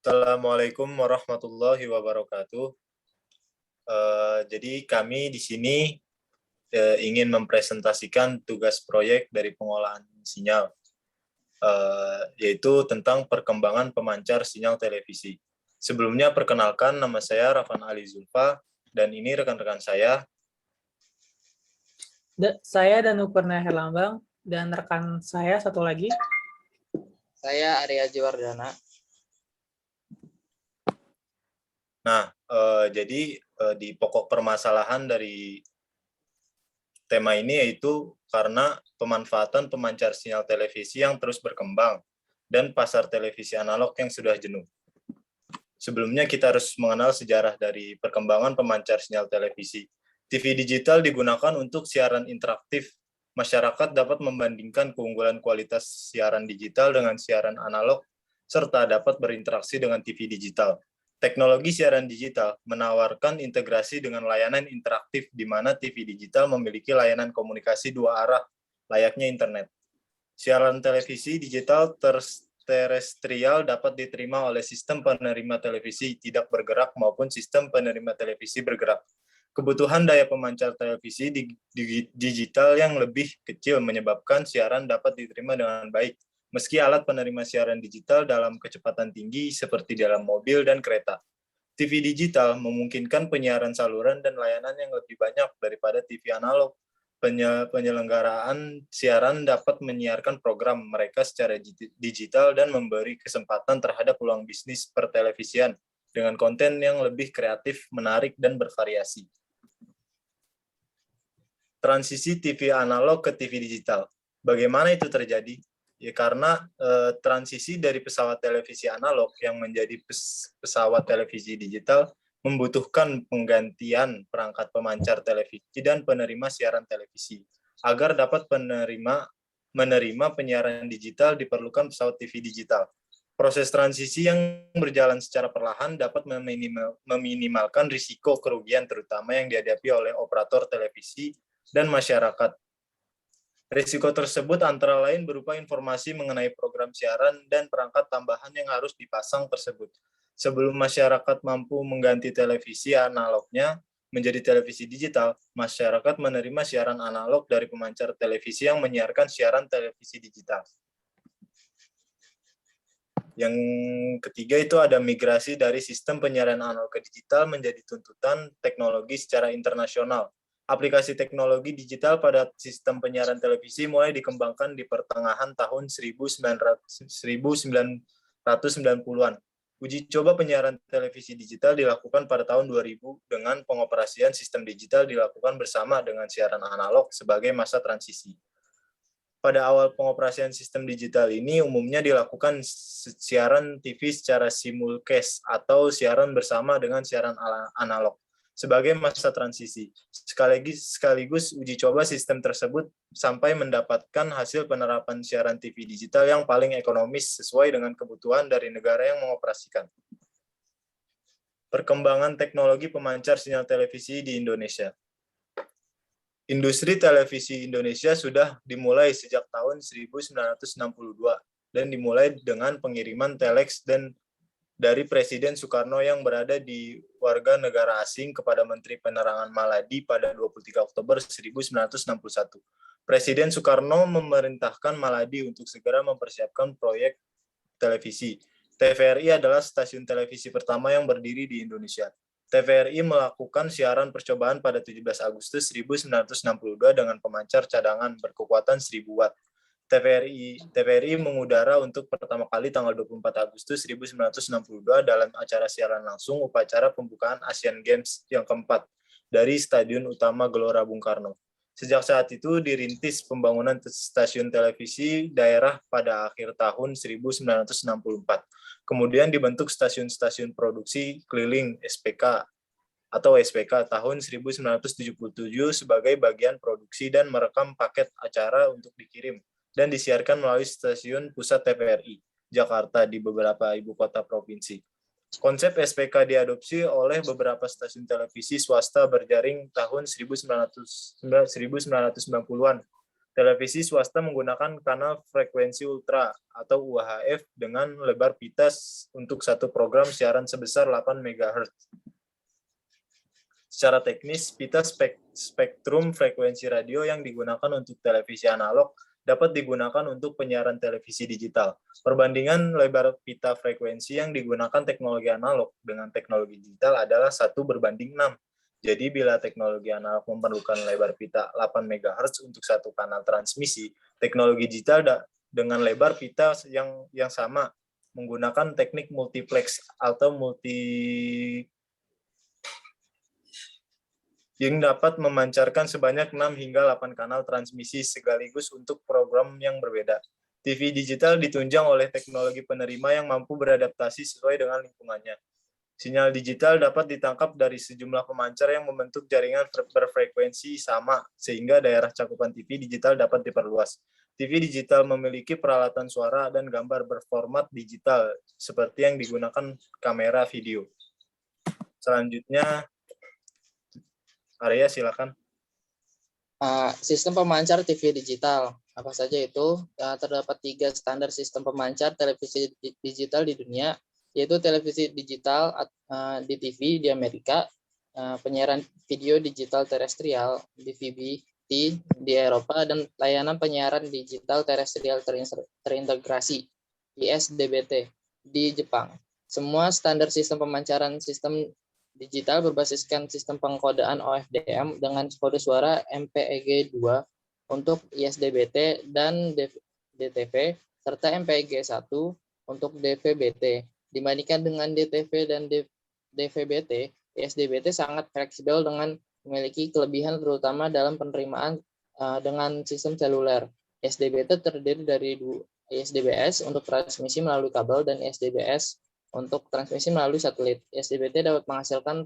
Assalamualaikum warahmatullahi wabarakatuh. Jadi kami di sini ingin mempresentasikan tugas proyek dari pengolahan sinyal, yaitu tentang perkembangan pemancar sinyal televisi. Sebelumnya perkenalkan, nama saya Rafan Ali Zulfa, dan ini rekan-rekan saya. Saya Danu Kurnia Herlambang, dan rekan saya satu lagi. Saya Arya Jiwardana. Nah, jadi di pokok permasalahan dari tema ini yaitu karena pemanfaatan pemancar sinyal televisi yang terus berkembang dan pasar televisi analog yang sudah jenuh. Sebelumnya kita harus mengenal sejarah dari perkembangan pemancar sinyal televisi. TV digital digunakan untuk siaran interaktif. Masyarakat dapat membandingkan keunggulan kualitas siaran digital dengan siaran analog, serta dapat berinteraksi dengan TV digital. Teknologi siaran digital menawarkan integrasi dengan layanan interaktif di mana TV digital memiliki layanan komunikasi dua arah, layaknya internet. Siaran televisi digital terestrial dapat diterima oleh sistem penerima televisi tidak bergerak maupun sistem penerima televisi bergerak. Kebutuhan daya pemancar televisi digital yang lebih kecil menyebabkan siaran dapat diterima dengan baik, meski alat penerima siaran digital dalam kecepatan tinggi seperti dalam mobil dan kereta. TV digital memungkinkan penyiaran saluran dan layanan yang lebih banyak daripada TV analog. Penyelenggaraan siaran dapat menyiarkan program mereka secara digital dan memberi kesempatan terhadap peluang bisnis pertelevisian dengan konten yang lebih kreatif, menarik, dan bervariasi. Transisi TV analog ke TV digital. Bagaimana itu terjadi? Ya karena transisi dari pesawat televisi analog yang menjadi pesawat televisi digital membutuhkan penggantian perangkat pemancar televisi dan penerima siaran televisi. Agar dapat menerima penyiaran digital diperlukan pesawat TV digital. Proses transisi yang berjalan secara perlahan dapat meminimalkan risiko kerugian terutama yang dihadapi oleh operator televisi dan masyarakat. Risiko tersebut antara lain berupa informasi mengenai program siaran dan perangkat tambahan yang harus dipasang tersebut. Sebelum masyarakat mampu mengganti televisi analognya menjadi televisi digital, masyarakat menerima siaran analog dari pemancar televisi yang menyiarkan siaran televisi digital. Yang ketiga itu ada migrasi dari sistem penyiaran analog ke digital menjadi tuntutan teknologi secara internasional. Aplikasi teknologi digital pada sistem penyiaran televisi mulai dikembangkan di pertengahan tahun 1990-an. Uji coba penyiaran televisi digital dilakukan pada tahun 2000 dengan pengoperasian sistem digital dilakukan bersama dengan siaran analog sebagai masa transisi. Pada awal pengoperasian sistem digital ini umumnya dilakukan siaran TV secara simulcast atau siaran bersama dengan siaran analog sebagai masa transisi. Sekaligus uji coba sistem tersebut sampai mendapatkan hasil penerapan siaran TV digital yang paling ekonomis sesuai dengan kebutuhan dari negara yang mengoperasikan. Perkembangan teknologi pemancar sinyal televisi di Indonesia. Industri televisi Indonesia sudah dimulai sejak tahun 1962 dan dimulai dengan pengiriman telex dari Presiden Soekarno yang berada di warga negara asing kepada Menteri Penerangan Maladi pada 23 Oktober 1961. Presiden Soekarno memerintahkan Maladi untuk segera mempersiapkan proyek televisi. TVRI adalah stasiun televisi pertama yang berdiri di Indonesia. TVRI melakukan siaran percobaan pada 17 Agustus 1962 dengan pemancar cadangan berkekuatan 1000 watt. TVRI mengudara untuk pertama kali tanggal 24 Agustus 1962 dalam acara siaran langsung upacara pembukaan Asian Games yang keempat dari Stadion Utama Gelora Bung Karno. Sejak saat itu dirintis pembangunan stasiun televisi daerah pada akhir tahun 1964. Kemudian dibentuk stasiun-stasiun produksi keliling SPK atau SPK tahun 1977 sebagai bagian produksi dan merekam paket acara untuk dikirim dan disiarkan melalui stasiun pusat TVRI, Jakarta di beberapa ibu kota provinsi. Konsep SPK diadopsi oleh beberapa stasiun televisi swasta berjaring tahun 1990-an Televisi swasta menggunakan kanal frekuensi ultra atau UHF dengan lebar pita untuk satu program siaran sebesar 8 MHz. Secara teknis, pita spektrum frekuensi radio yang digunakan untuk televisi analog dapat digunakan untuk penyiaran televisi digital. Perbandingan lebar pita frekuensi yang digunakan teknologi analog dengan teknologi digital adalah 1:6. Jadi bila teknologi analog memerlukan lebar pita 8 MHz untuk satu kanal transmisi, teknologi digital dengan lebar pita yang sama menggunakan teknik multiplex atau yang dapat memancarkan sebanyak 6 hingga 8 kanal transmisi sekaligus untuk program yang berbeda. TV digital ditunjang oleh teknologi penerima yang mampu beradaptasi sesuai dengan lingkungannya. Sinyal digital dapat ditangkap dari sejumlah pemancar yang membentuk jaringan berfrekuensi sama, sehingga daerah cakupan TV digital dapat diperluas. TV digital memiliki peralatan suara dan gambar berformat digital, seperti yang digunakan kamera video. Selanjutnya, Arya, silakan. Sistem pemancar TV digital. Apa saja itu? Terdapat 3 standar sistem pemancar televisi digital di dunia, yaitu televisi digital di TV di Amerika, penyiaran video digital terestrial DVB-T di Eropa, dan layanan penyiaran digital terestrial terintegrasi ISDBT di Jepang. Semua standar sistem pemancaran sistem digital berbasiskan sistem pengkodaan OFDM dengan kode suara MPEG-2 untuk ISDBT dan DTV, serta MPEG-1 untuk DVB-T. Dibandingkan dengan DTV dan DVB-T, ISDBT sangat fleksibel dengan memiliki kelebihan terutama dalam penerimaan dengan sistem seluler. ISDBT terdiri dari ISDBS untuk transmisi melalui kabel dan ISDBS untuk transmisi melalui satelit. ISDBT dapat menghasilkan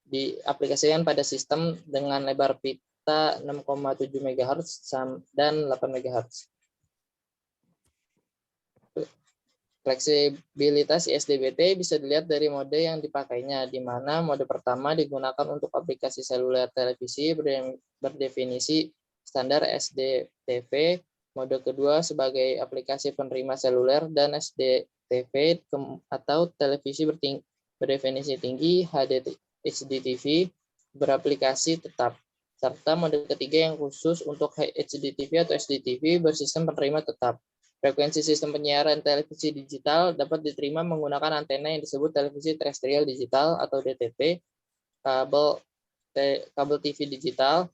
diaplikasikan pada sistem dengan lebar pita 6,7 MHz dan 8 MHz. Fleksibilitas ISDBT bisa dilihat dari mode yang dipakainya, di mana mode pertama digunakan untuk aplikasi seluler televisi berdefinisi standar SDTV, mode kedua sebagai aplikasi penerima seluler, dan SDTV atau televisi berdefinisi tinggi HDTV beraplikasi tetap, serta mode ketiga yang khusus untuk HDTV atau SDTV bersistem penerima tetap. Frekuensi sistem penyiaran televisi digital dapat diterima menggunakan antena yang disebut televisi terestrial digital atau DTP, kabel TV digital,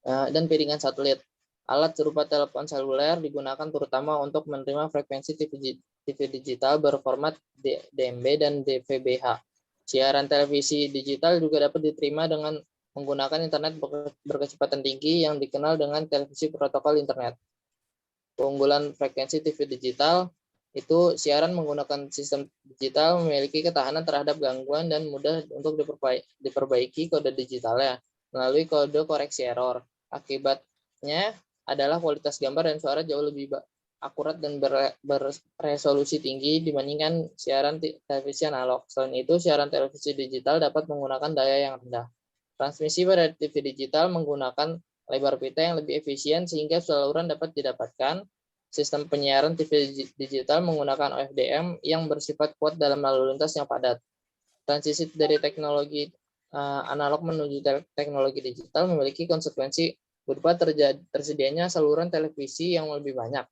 dan piringan satelit. Alat serupa telepon seluler digunakan terutama untuk menerima frekuensi TV digital berformat DMB dan DVB-H. Siaran televisi digital juga dapat diterima dengan menggunakan internet berkecepatan tinggi yang dikenal dengan televisi protokol internet. Keunggulan frekuensi TV digital itu siaran menggunakan sistem digital memiliki ketahanan terhadap gangguan dan mudah untuk diperbaiki kode digitalnya melalui kode koreksi error. Akibatnya adalah kualitas gambar dan suara jauh lebih akurat dan beresolusi tinggi dibandingkan siaran televisi analog. Selain itu, siaran televisi digital dapat menggunakan daya yang rendah. Transmisi pada TV digital menggunakan lebar pita yang lebih efisien sehingga saluran dapat didapatkan. Sistem penyiaran TV digital menggunakan OFDM yang bersifat kuat dalam lalu lintas yang padat. Transisi dari teknologi analog menuju teknologi digital memiliki konsekuensi berupa tersedianya saluran televisi yang lebih banyak.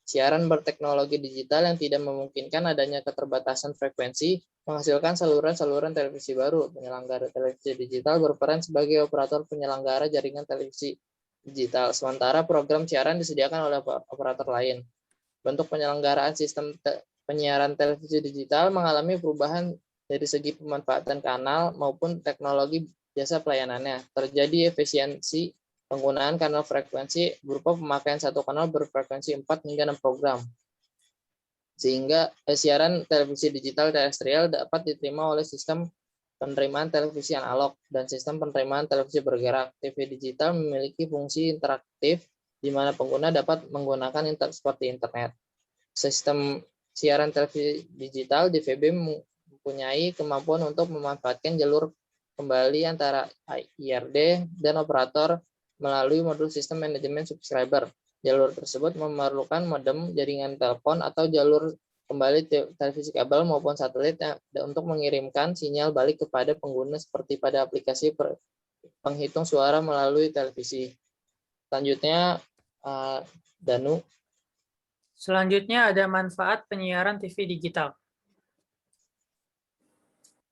Siaran berteknologi digital yang tidak memungkinkan adanya keterbatasan frekuensi menghasilkan saluran-saluran televisi baru. Penyelenggara televisi digital berperan sebagai operator penyelenggara jaringan televisi digital, sementara program siaran disediakan oleh operator lain. Bentuk penyelenggaraan sistem penyiaran televisi digital mengalami perubahan dari segi pemanfaatan kanal maupun teknologi jasa pelayanannya. Terjadi efisiensi penggunaan kanal frekuensi berupa pemakaian satu kanal berfrekuensi 4 hingga 6 program. Sehingga siaran televisi digital terestrial dapat diterima oleh sistem penerimaan televisi analog dan sistem penerimaan televisi bergerak. TV digital memiliki fungsi interaktif di mana pengguna dapat menggunakan seperti internet. Sistem siaran televisi digital DVB mempunyai kemampuan untuk memanfaatkan jalur kembali antara IRD dan operator melalui modul sistem manajemen subscriber. Jalur tersebut memerlukan modem, jaringan telepon, atau jalur kembali televisi kabel maupun satelit untuk mengirimkan sinyal balik kepada pengguna seperti pada aplikasi penghitung suara melalui televisi. Selanjutnya, Danu. Selanjutnya ada manfaat penyiaran TV digital.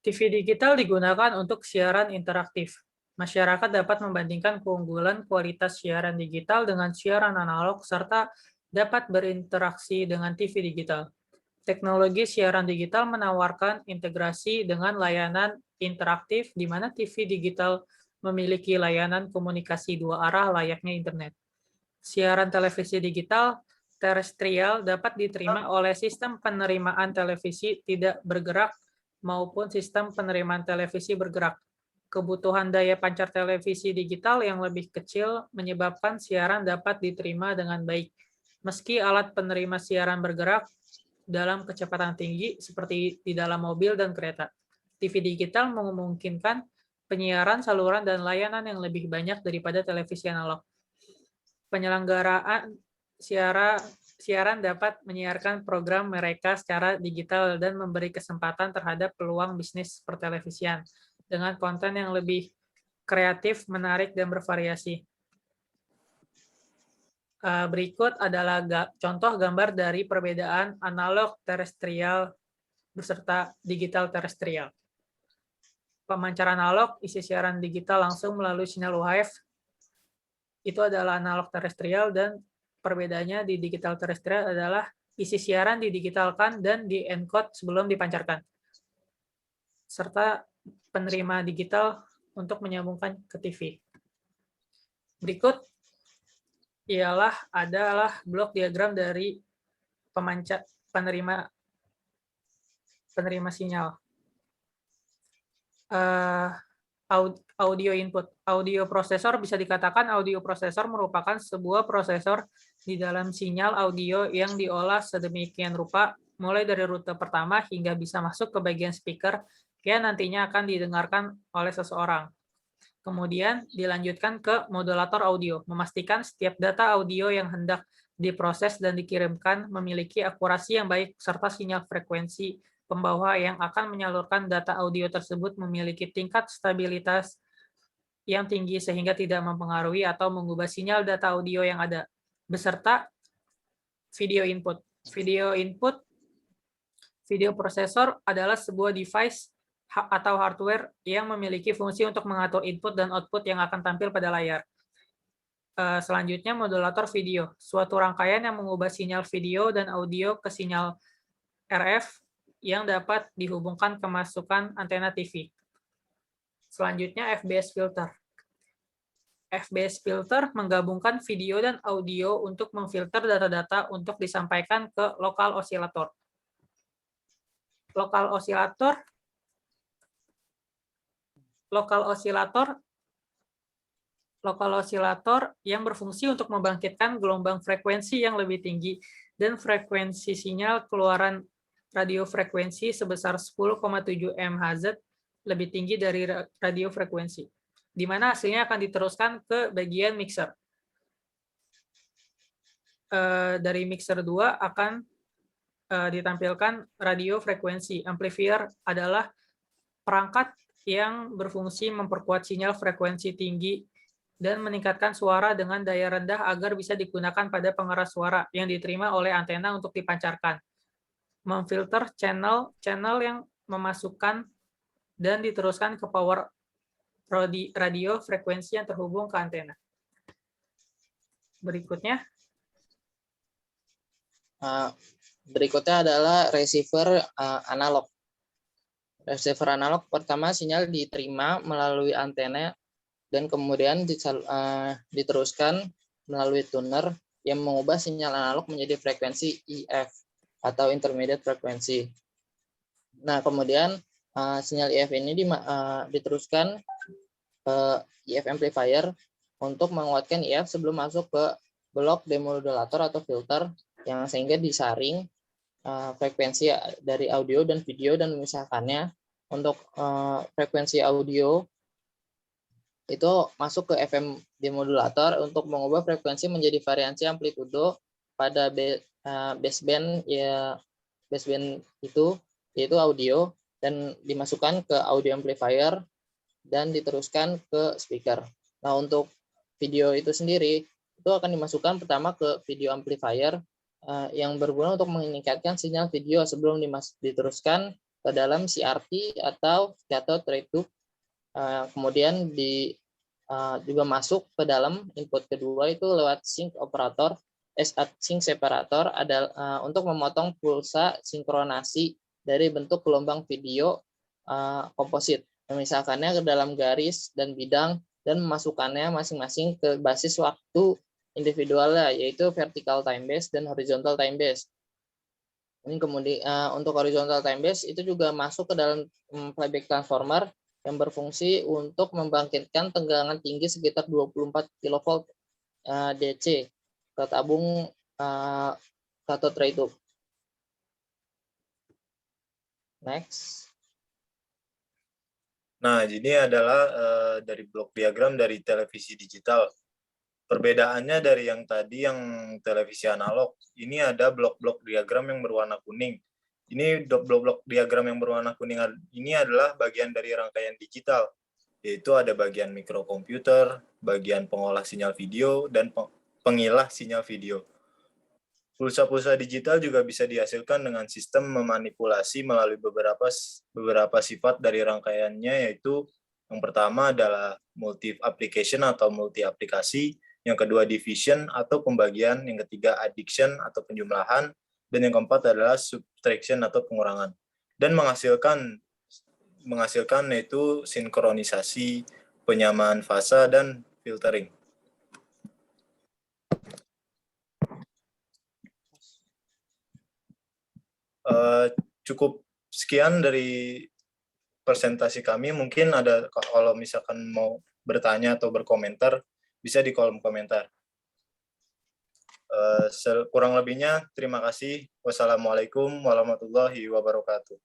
TV digital digunakan untuk siaran interaktif. Masyarakat dapat membandingkan keunggulan kualitas siaran digital dengan siaran analog serta dapat berinteraksi dengan TV digital. Teknologi siaran digital menawarkan integrasi dengan layanan interaktif di mana TV digital memiliki layanan komunikasi dua arah layaknya internet. Siaran televisi digital terestrial dapat diterima oleh sistem penerimaan televisi tidak bergerak maupun sistem penerimaan televisi bergerak. Kebutuhan daya pancar televisi digital yang lebih kecil menyebabkan siaran dapat diterima dengan baik, meski alat penerima siaran bergerak dalam kecepatan tinggi seperti di dalam mobil dan kereta. TV digital memungkinkan penyiaran saluran dan layanan yang lebih banyak daripada televisi analog. Penyelenggaraan siaran dapat menyiarkan program mereka secara digital dan memberi kesempatan terhadap peluang bisnis pertelevisian dengan konten yang lebih kreatif, menarik, dan bervariasi. Berikut adalah contoh gambar dari perbedaan analog terestrial beserta digital terestrial. Pemancar analog, isi siaran digital langsung melalui sinyal UHF, itu adalah analog terestrial, dan perbedaannya di digital terestrial adalah isi siaran didigitalkan dan di-encode sebelum dipancarkan, serta penerima digital untuk menyambungkan ke TV. Berikut adalah blok diagram dari penerima sinyal. Audio input. Audio prosesor bisa dikatakan audio prosesor merupakan sebuah prosesor di dalam sinyal audio yang diolah sedemikian rupa mulai dari rute pertama hingga bisa masuk ke bagian speaker yang nantinya akan didengarkan oleh seseorang. Kemudian dilanjutkan ke modulator audio, memastikan setiap data audio yang hendak diproses dan dikirimkan memiliki akurasi yang baik serta sinyal frekuensi pembawa yang akan menyalurkan data audio tersebut memiliki tingkat stabilitas yang tinggi sehingga tidak mempengaruhi atau mengubah sinyal data audio yang ada, beserta video input. Video prosesor adalah sebuah device atau hardware yang memiliki fungsi untuk mengatur input dan output yang akan tampil pada layar. Selanjutnya, modulator video, suatu rangkaian yang mengubah sinyal video dan audio ke sinyal RF yang dapat dihubungkan ke masukan antena TV. Selanjutnya, FBS filter. FBS filter menggabungkan video dan audio untuk memfilter data-data untuk disampaikan ke lokal osilator. Lokal osilator yang berfungsi untuk membangkitkan gelombang frekuensi yang lebih tinggi dan frekuensi sinyal keluaran radiofrekuensi sebesar 10,7 MHz lebih tinggi dari radiofrekuensi, di mana hasilnya akan diteruskan ke bagian mixer. Dari mixer 2 akan ditampilkan radiofrekuensi. Amplifier adalah perangkat yang berfungsi memperkuat sinyal frekuensi tinggi dan meningkatkan suara dengan daya rendah agar bisa digunakan pada pengeras suara yang diterima oleh antena untuk dipancarkan. Memfilter channel yang memasukkan dan diteruskan ke power radio frekuensi yang terhubung ke antena. Berikutnya adalah receiver analog. Receiver analog pertama sinyal diterima melalui antena dan kemudian diteruskan melalui tuner yang mengubah sinyal analog menjadi frekuensi IF atau intermediate frekuensi. Nah, kemudian sinyal IF ini diteruskan ke IF amplifier untuk menguatkan IF sebelum masuk ke blok demodulator atau filter yang sehingga disaring frekuensi dari audio dan video dan memisahkannya. Untuk frekuensi audio itu masuk ke FM demodulator untuk mengubah frekuensi menjadi variasi amplitudo pada baseband itu yaitu audio, dan dimasukkan ke audio amplifier dan diteruskan ke speaker. Nah, untuk video itu sendiri itu akan dimasukkan pertama ke video amplifier yang berguna untuk meningkatkan sinyal video sebelum diteruskan ke dalam CRT atau cathode ray tube. Kemudian juga masuk ke dalam input kedua itu lewat sync separator untuk memotong pulsa sinkronasi dari bentuk gelombang video komposit, memisahkannya ke dalam garis dan bidang dan memasukkannya masing-masing ke basis waktu individualnya, yaitu vertical time base dan horizontal time base. Ini kemudian untuk horizontal time base itu juga masuk ke dalam playback transformer yang berfungsi untuk membangkitkan tegangan tinggi sekitar 24 kV DC ke tabung cathode ray tube. Next. Nah, ini adalah dari blok diagram dari televisi digital. Perbedaannya dari yang tadi yang televisi analog, ini ada blok-blok diagram yang berwarna kuning. Ini blok-blok diagram yang berwarna kuning ini adalah bagian dari rangkaian digital, yaitu ada bagian mikrokomputer, bagian pengolah sinyal video, dan pengilah sinyal video. Pulsa-pulsa digital juga bisa dihasilkan dengan sistem memanipulasi melalui beberapa sifat dari rangkaiannya, yaitu yang pertama adalah multi application atau multi aplikasi, yang kedua division atau pembagian, yang ketiga addition atau penjumlahan, dan yang keempat adalah subtraction atau pengurangan. Dan menghasilkan yaitu sinkronisasi, penyamaan fasa, dan filtering. Cukup sekian dari presentasi kami. Mungkin ada, kalau misalkan mau bertanya atau berkomentar, bisa di kolom komentar. Kurang lebihnya, terima kasih. Wassalamualaikum warahmatullahi wabarakatuh.